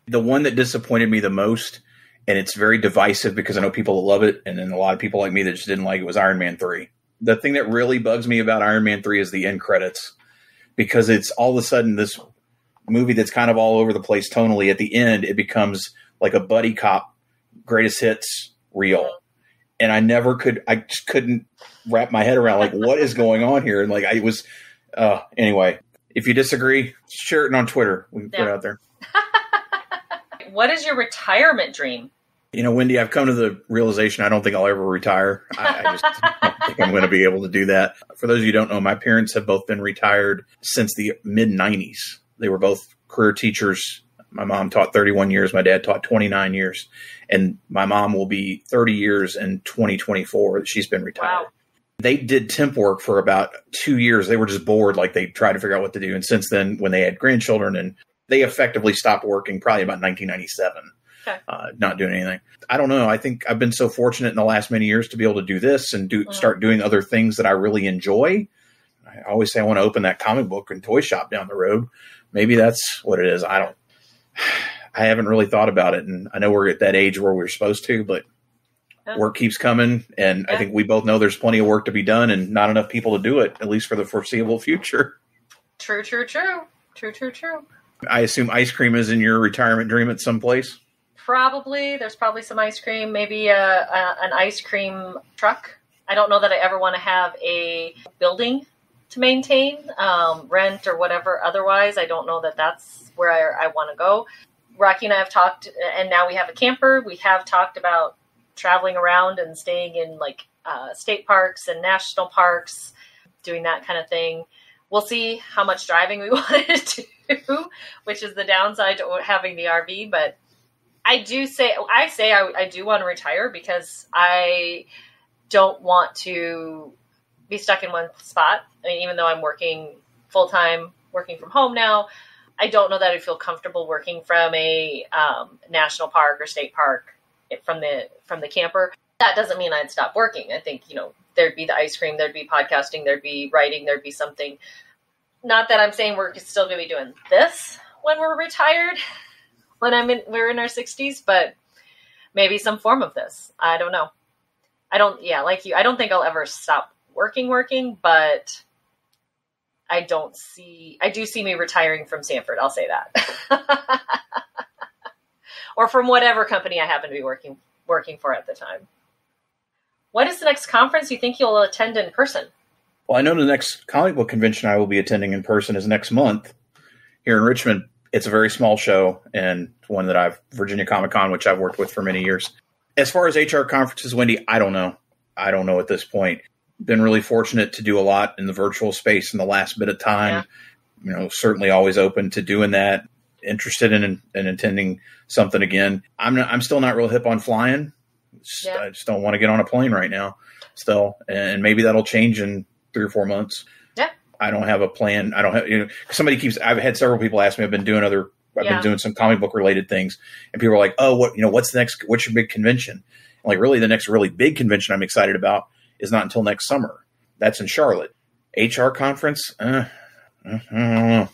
The one that disappointed me the most, and it's very divisive because I know people that love it, and then a lot of people like me that just didn't like it, was Iron Man 3. The thing that really bugs me about Iron Man 3 is the end credits, because it's all of a sudden this movie that's kind of all over the place tonally. At the end, it becomes like a buddy cop greatest hits reel. And I just couldn't wrap my head around like what is going on here. And like anyway, if you disagree, share it on Twitter. We can put it out there. What is your retirement dream? Wendy, I've come to the realization I don't think I'll ever retire. I just don't think I'm going to be able to do that. For those of you who don't know, my parents have both been retired since the mid-90s. They were both career teachers. My mom taught 31 years. My dad taught 29 years. And my mom will be 30 years in 2024 that she's been retired. Wow. They did temp work for about 2 years. They were just bored, like they tried to figure out what to do. And since then, when they had grandchildren, and they effectively stopped working probably about 1997. Okay. Not doing anything. I don't know. I think I've been so fortunate in the last many years to be able to do this and start doing other things that I really enjoy. I always say I want to open that comic book and toy shop down the road. Maybe that's what it is. I haven't really thought about it. And I know we're at that age where we're supposed to, but work keeps coming. And I think we both know there's plenty of work to be done and not enough people to do it, at least for the foreseeable future. True. I assume ice cream is in your retirement dream at some place. Probably. There's probably some ice cream, maybe an ice cream truck. I don't know that I ever want to have a building to maintain, rent or whatever. Otherwise, I don't know that that's where I want to go. Rocky and I have talked, and now we have a camper. We have talked about traveling around and staying in like state parks and national parks, doing that kind of thing. We'll see how much driving we want to do, which is the downside to having the RV, but I do I do want to retire because I don't want to be stuck in one spot. I mean, even though I'm working full-time, working from home now, I don't know that I feel comfortable working from a national park or state park from the camper. That doesn't mean I'd stop working. I think, there'd be the ice cream, there'd be podcasting, there'd be writing, there'd be something. Not that I'm saying we're still going to be doing this when we're retired. We're in our 60s, but maybe some form of this. I don't know. Like you, I don't think I'll ever stop working, but I do see me retiring from Sanford. I'll say that. Or from whatever company I happen to be working for at the time. What is the next conference you think you'll attend in person? Well, I know the next comic book convention I will be attending in person is next month here in Richmond. It's a very small show and one that Virginia Comic Con, which I've worked with for many years. As far as HR conferences, Wendy, I don't know. I don't know at this point. Been really fortunate to do a lot in the virtual space in the last bit of time. Yeah. Certainly always open to doing that. Interested in attending something again. I'm still not real hip on flying. I just don't want to get on a plane right now still. And maybe that'll change in 3 or 4 months. Yeah. I don't have a plan. I don't have, I've had several people ask me, I've been doing some comic book related things, and people are like, oh, what's your big convention? And like, really, the next really big convention I'm excited about is not until next summer. That's in Charlotte. HR conference? I don't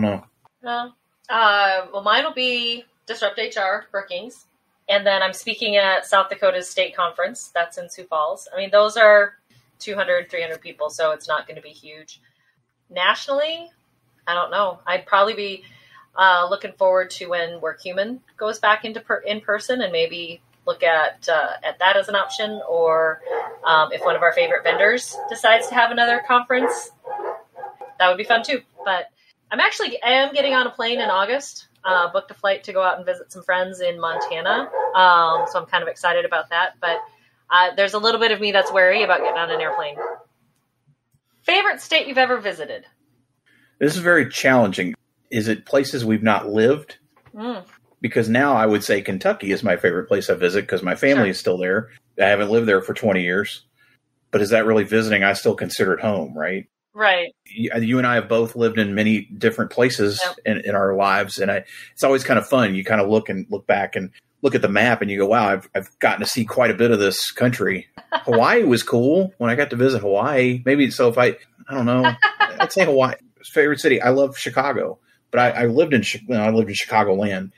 know. Well, mine will be Disrupt HR, Brookings. And then I'm speaking at South Dakota's state conference. That's in Sioux Falls. I mean, those are 200, 300 people, so it's not going to be huge. Nationally, I don't know. I'd probably be looking forward to when Work Human goes back into in person, and maybe look at that as an option. Or if one of our favorite vendors decides to have another conference, that would be fun too. But I am getting on a plane in August. Booked a flight to go out and visit some friends in Montana. So I'm kind of excited about that. But there's a little bit of me that's wary about getting on an airplane. Favorite state you've ever visited? This is very challenging. Is it places we've not lived? Because now I would say Kentucky is my favorite place I visit because my family is still there. I haven't lived there for 20 years. But is that really visiting? I still consider it home, right? Right. You and I have both lived in many different places in our lives. And it's always kind of fun. You kind of look back and look at the map and you go, wow, I've gotten to see quite a bit of this country. Hawaii was cool when I got to visit Hawaii. Maybe so I don't know. I'd say Hawaii. Favorite city. I love Chicago, but I lived in Chicagoland.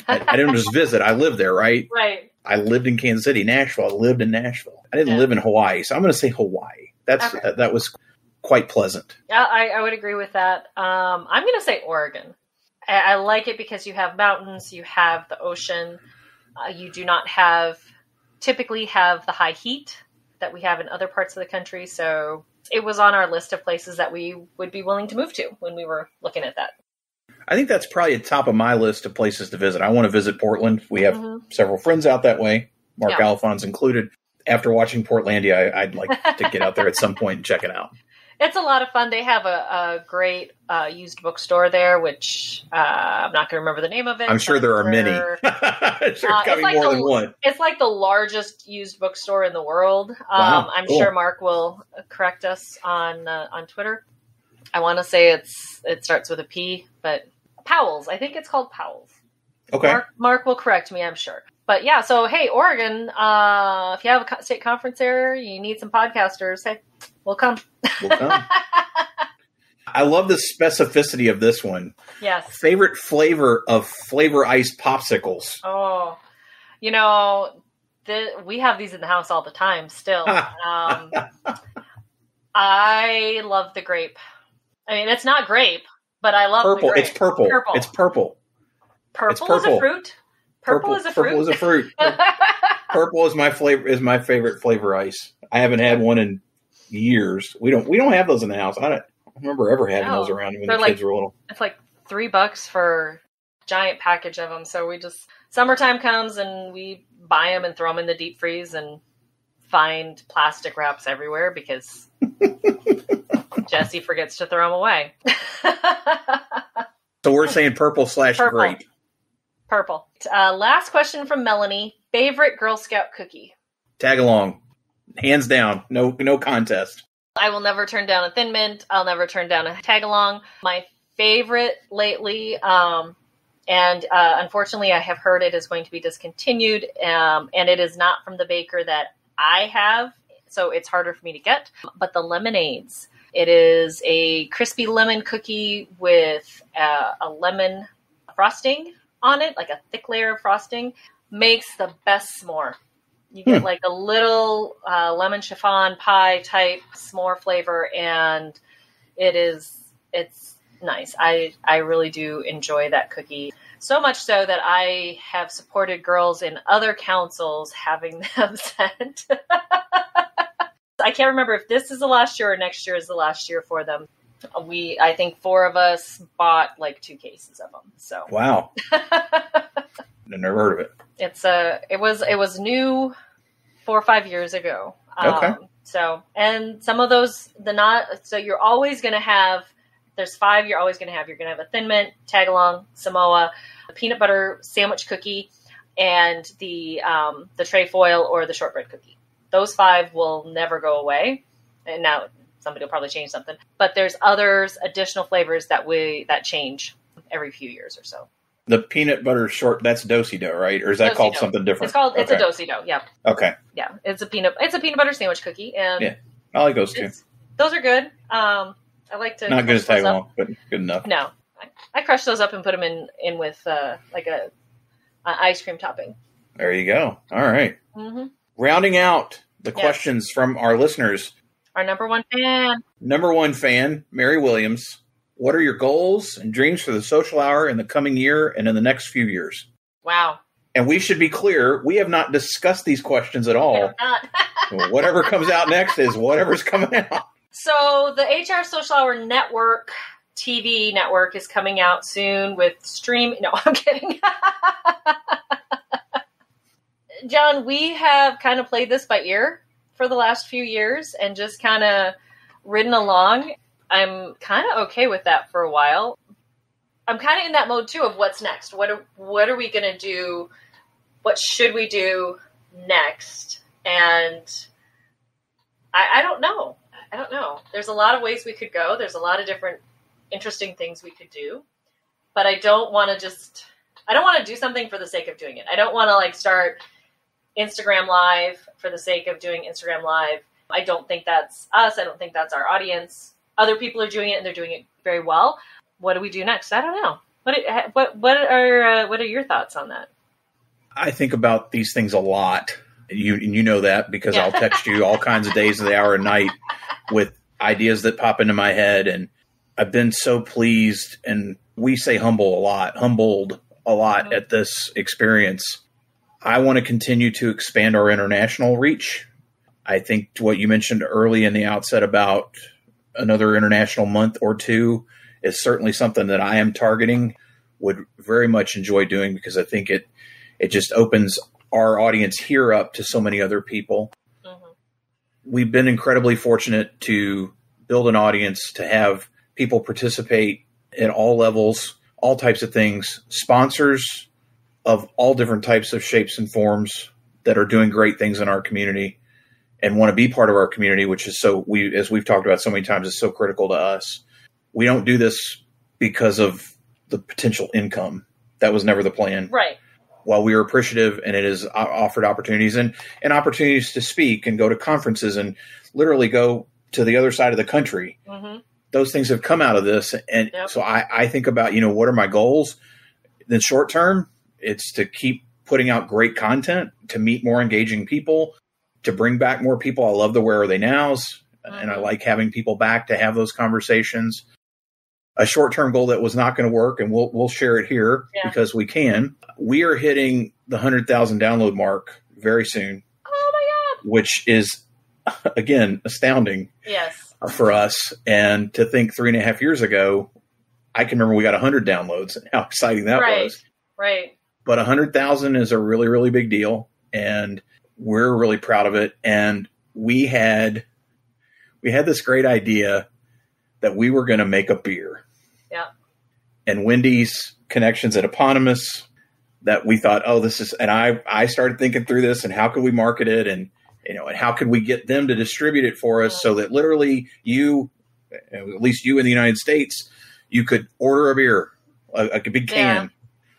I didn't just visit. I lived there, right? Right. I lived in Kansas City, Nashville. I lived in Nashville. I didn't live in Hawaii. So I'm going to say Hawaii. That was quite pleasant. Yeah, I would agree with that. I'm going to say Oregon. I like it because you have mountains, you have the ocean. You do not typically have the high heat that we have in other parts of the country. So it was on our list of places that we would be willing to move to when we were looking at that. I think that's probably at the top of my list of places to visit. I want to visit Portland. We have several friends out that way, Mark Alphonse included. After watching Portlandia, I'd like to get out there at some point and check it out. It's a lot of fun. They have a great used bookstore there, which I'm not going to remember the name of it. I'm sure there are many. There's got to be more than one. It's like the largest used bookstore in the world. Wow, I'm sure Mark will correct us on Twitter. I want to say it starts with a P, but Powell's. I think it's called Powell's. Okay. Mark will correct me, I'm sure. But yeah, so hey, Oregon, if you have a state conference there, you need some podcasters, hey, we'll come. We'll come. I love the specificity of this one. Yes. Favorite flavor of Flavor Ice popsicles. Oh, we have these in the house all the time still. I love the grape. I mean, it's not grape, but I love purple. The grape. It's purple. It's purple. Purple is a fruit? Purple is a fruit? Purple is a fruit. Purple is my favorite Flavor Ice. I haven't had one in years. We don't have those in the house. I don't remember ever having those around when the kids were little. It's like $3 for a giant package of them. So summertime comes and we buy them and throw them in the deep freeze and find plastic wraps everywhere because Jesse forgets to throw them away. So we're saying purple/grape. Purple. Last question from Melanie. Favorite Girl Scout cookie? Tag along. Hands down. No contest. I will never turn down a Thin Mint. I'll never turn down a Tag Along. My favorite lately, and unfortunately I have heard it is going to be discontinued, and it is not from the baker that I have, so it's harder for me to get, but the lemonades. It is a crispy lemon cookie with a lemon frosting on it, like a thick layer of frosting. Makes the best s'more. You get like a little lemon chiffon pie type s'more flavor, and it's nice. I really do enjoy that cookie. So much so that I have supported girls in other councils having them sent. I can't remember if this is the last year or next year is the last year for them. I think 4 of us bought like 2 cases of them. So wow. Never heard of it. It was new 4 or 5 years ago. Okay. And some of those, so you're always going to have, there's 5 you're always going to have. You're going to have a Thin Mint, Tag Along, Samoa, a peanut butter sandwich cookie, and the trefoil or the shortbread cookie. Those 5 will never go away. And now somebody will probably change something, but there's additional flavors that change every few years or so. The peanut butter that's do-si dough, right? Or is that called something different? It's a do-si dough. Yeah. Okay. Yeah, it's a peanut butter sandwich cookie, and yeah, I like those too. Those are good. I like to not good as Tag Along, but good enough. No, I crush those up and put them in with like a ice cream topping. There you go. All right. Mm-hmm. Rounding out the questions from our listeners. Our number one fan, Mary Williams. What are your goals and dreams for the social hour in the coming year and in the next few years? Wow. And we should be clear, we have not discussed these questions at all. Whatever comes out next is whatever's coming out. So the HR Social Hour Network, TV network, is coming out soon with stream. No, I'm kidding. John, we have kind of played this by ear for the last few years and just kind of ridden along. I'm kind of okay with that for a while. I'm kind of in that mode too of what's next. What are we going to do? What should we do next? And I don't know. There's a lot of ways we could go. There's a lot of different interesting things we could do, but I don't want to do something for the sake of doing it. I don't want to like start Instagram Live for the sake of doing Instagram Live. I don't think that's us. I don't think that's our audience. Other people are doing it, and they're doing it very well. What do we do next? I don't know. What are your thoughts on that? I think about these things a lot. You know that because I'll text you all kinds of days of the hour and night with ideas that pop into my head. And I've been so pleased, and we say humbled a lot at this experience. I want to continue to expand our international reach. I think what you mentioned early in the outset about another international month or two is certainly something that I am targeting, would very much enjoy doing, because I think it just opens our audience here up to so many other people. Mm-hmm. We've been incredibly fortunate to build an audience, to have people participate at all levels, all types of things, sponsors of all different types of shapes and forms that are doing great things in our community and want to be part of our community, which is as we've talked about so many times, is so critical to us. We don't do this because of the potential income. That was never the plan. Right. While we are appreciative, and it has offered opportunities and opportunities to speak and go to conferences and literally go to the other side of the country. Mm-hmm. Those things have come out of this. And so I think about, what are my goals? In short term, it's to keep putting out great content, to meet more engaging people, to bring back more people. I love the Where Are They Nows, and I like having people back to have those conversations. A short-term goal that was not going to work, and we'll share it here because we can. We are hitting the 100,000 download mark very soon. Oh my God! Which is, again, astounding. Yes. For us. And to think 3.5 years ago, I can remember we got 100 downloads and how exciting that was. Right. But 100,000 is a really, really big deal. And we're really proud of it. And we had this great idea that we were going to make a beer. Yeah. And Wendy's connections at Eponymous, that we thought, and I started thinking through this and how could we market it, and and how could we get them to distribute it for us so that literally at least you in the United States, you could order a beer, a big can. Yeah.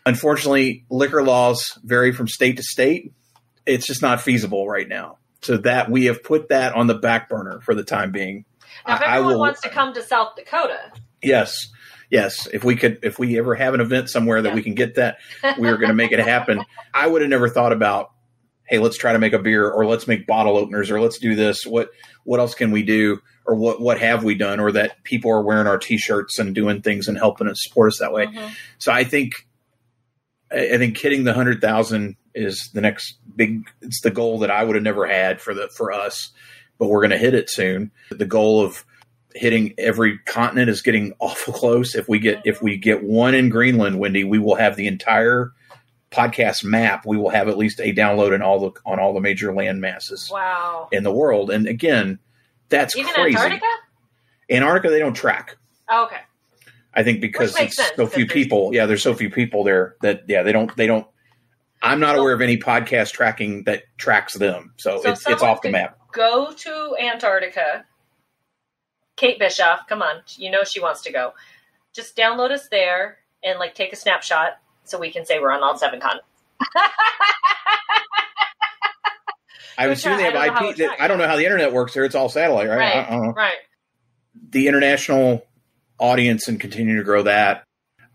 Unfortunately, liquor laws vary from state to state. It's just not feasible right now. So that we have put that on the back burner for the time being. Now, if everyone wants to come to South Dakota. Yes. If we ever have an event somewhere that we can get that, we are going to make it happen. I would have never thought about, hey, let's try to make a beer, or let's make bottle openers, or let's do this. What else can we do? Or what have we done? Or that people are wearing our t-shirts and doing things and helping us support us that way. Mm-hmm. So I think hitting the 100,000 is the next it's the goal that I would have never had for us, but we're going to hit it soon. The goal of hitting every continent is getting awful close. If we get one in Greenland, Wendy, we will have the entire podcast map. We will have at least a download on all the major land masses in the world. And again, that's even crazy. Antarctica? Antarctica, they don't track. Oh, okay. I think because it's so few people. Yeah, there's so few people there that they don't. I'm not aware of any podcast tracking that tracks them. So it's off the map. Go to Antarctica. Kate Bischoff, come on. She wants to go. Just download us there and take a snapshot so we can say we're on all 7 continents. I assume they have IP. I don't know how the internet works there. It's all satellite, right? I don't know. Right. The international audience and continue to grow that.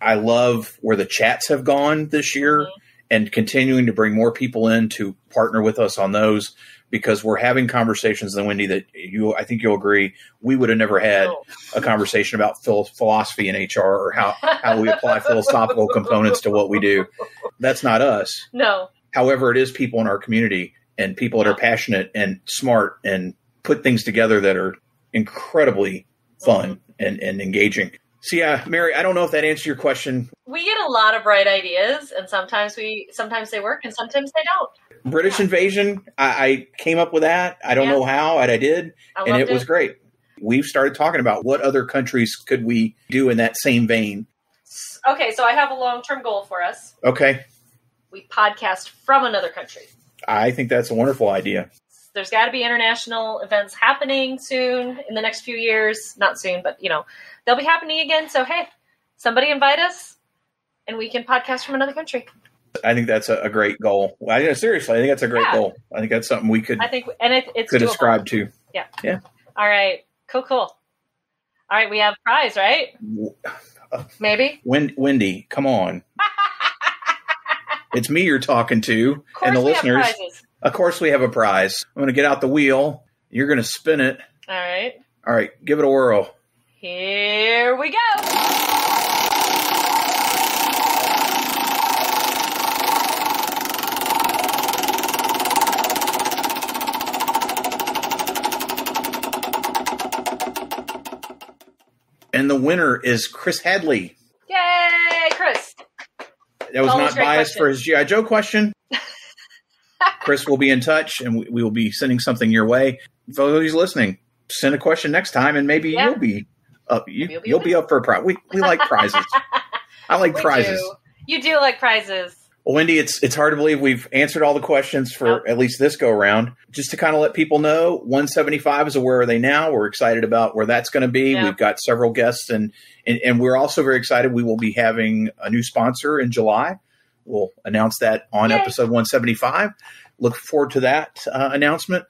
I love where the chats have gone this year and continuing to bring more people in to partner with us on those, because we're having conversations, then Wendy, that I think you'll agree, we would have never had a conversation about philosophy in HR or how we apply philosophical components to what we do. That's not us. No. However, it is people in our community and people that are passionate and smart and put things together that are incredibly fun and engaging. So yeah, Mary, I don't know if that answers your question. We get a lot of bright ideas, and sometimes they work and sometimes they don't. British invasion, I came up with that. I don't know how, and I did, and it was great. We've started talking about what other countries could we do in that same vein. Okay, so I have a long-term goal for us. Okay. We podcast from another country. I think that's a wonderful idea. There's got to be international events happening soon in the next few years. Not soon, but they'll be happening again. So, hey, somebody invite us and we can podcast from another country. I think that's a great goal. Seriously, I think that's a great goal. I think that's something we could. It's could ascribe to. Yeah. Yeah. All right. Cool. All right, we have a prize, right? Maybe. Wendy, come on. It's me you're talking to, and the listeners. Of course, we have a prize. I'm going to get out the wheel. You're going to spin it. All right. All right, give it a whirl. Here we go. And the winner is Chris Hadley. Yay, Chris. That was not biased for his G.I. Joe question. Chris will be in touch, and we will be sending something your way. For those listening, send a question next time, and maybe you'll be up. You'll be up for a prize. We like prizes. I like prizes. You do like prizes. Well, Wendy, it's hard to believe we've answered all the questions for at least this go around. Just to kind of let people know, 175 is a Where Are They Now? We're excited about where that's going to be. Yeah. We've got several guests, and we're also very excited. We will be having a new sponsor in July. We'll announce that on episode 175. Look forward to that announcement.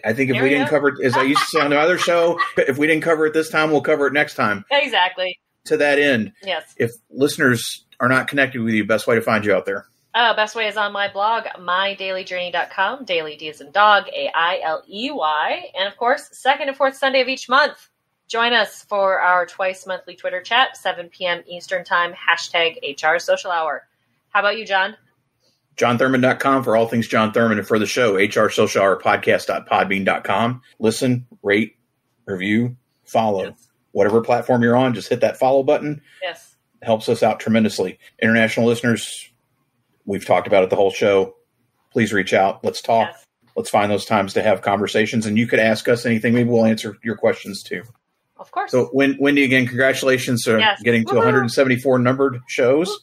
I think if we didn't cover it, as I used to say on the other show, if we didn't cover it this time, we'll cover it next time. Exactly. To that end, yes. If listeners are not connected with you, best way to find you out there? Best way is on my blog, mydailyjourney.com. Daily D as in dog, AILEY. And of course, second and fourth Sunday of each month. Join us for our twice monthly Twitter chat, 7 p.m. Eastern Time, #HR Social Hour. How about you, John? JohnThurman.com for all things John Thurman, and for the show, HR Social Hour podcast.podbean.com. Listen, rate, review, follow. Yes. Whatever platform you're on, just hit that follow button. Yes. It helps us out tremendously. International listeners, we've talked about it the whole show. Please reach out. Let's talk. Yes. Let's find those times to have conversations. And you could ask us anything. Maybe we'll answer your questions too. Of course. So, Wendy, again, congratulations for getting to 174 numbered shows.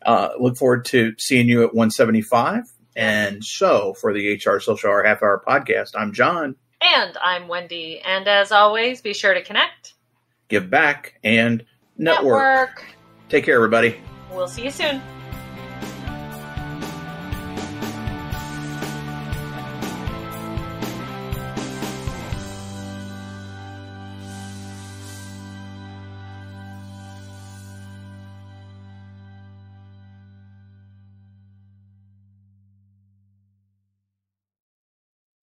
Look forward to seeing you at 175. And so, for the HR Social Hour Half Hour Podcast, I'm John. And I'm Wendy. And as always, be sure to connect, give back, and network. Take care, everybody. We'll see you soon.